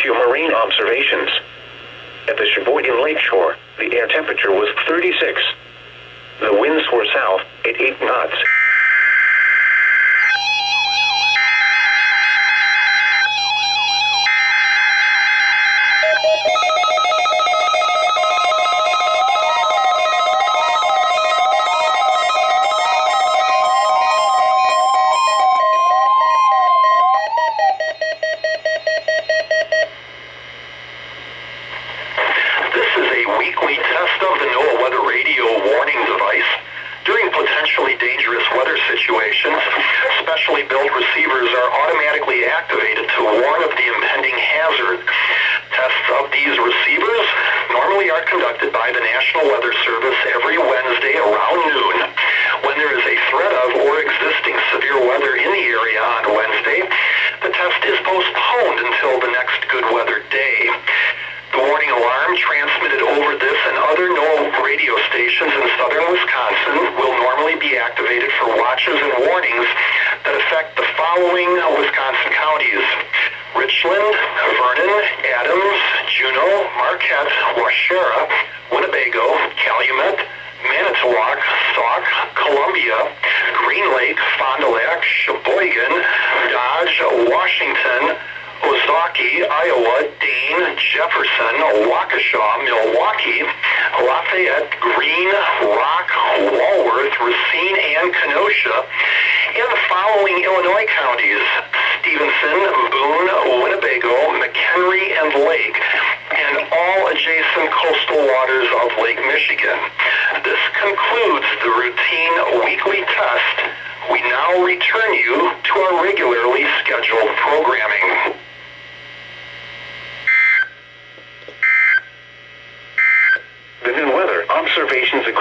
few marine observations. At the Sheboygan Lakeshore, the air temperature was 36. The winds were south at 8 knots. Weekly test of the NOAA Weather Radio warning device. During potentially dangerous weather situations, specially built receivers are automatically activated to warn of the impending hazard. Tests of these receivers normally are conducted by the National Weather Service every Wednesday around noon. When there is a threat of or existing severe weather in the area on Wednesday, the test is postponed until the next good weather day. The warning alarm transmitted over this and other NOAA radio stations in southern Wisconsin will normally be activated for watches and warnings that affect the following Wisconsin counties: Richland, Vernon, Adams, Juneau, Marquette, Waushara, Winnebago, Calumet, Manitowoc, Sauk, Columbia, Green Lake, Fond du Lac, Sheboygan, Dodge, Washington, Ozaukee, Iowa, Dane, Jefferson, Waukesha, Milwaukee, Lafayette, Greene, Rock, Walworth, Racine, and Kenosha, and the following Illinois counties: Stevenson, Boone, Winnebago, McHenry, and Lake, and all adjacent coastal waters of Lake Michigan. This concludes the routine weekly test. We now return you to our regularly scheduled programming. The new weather observations across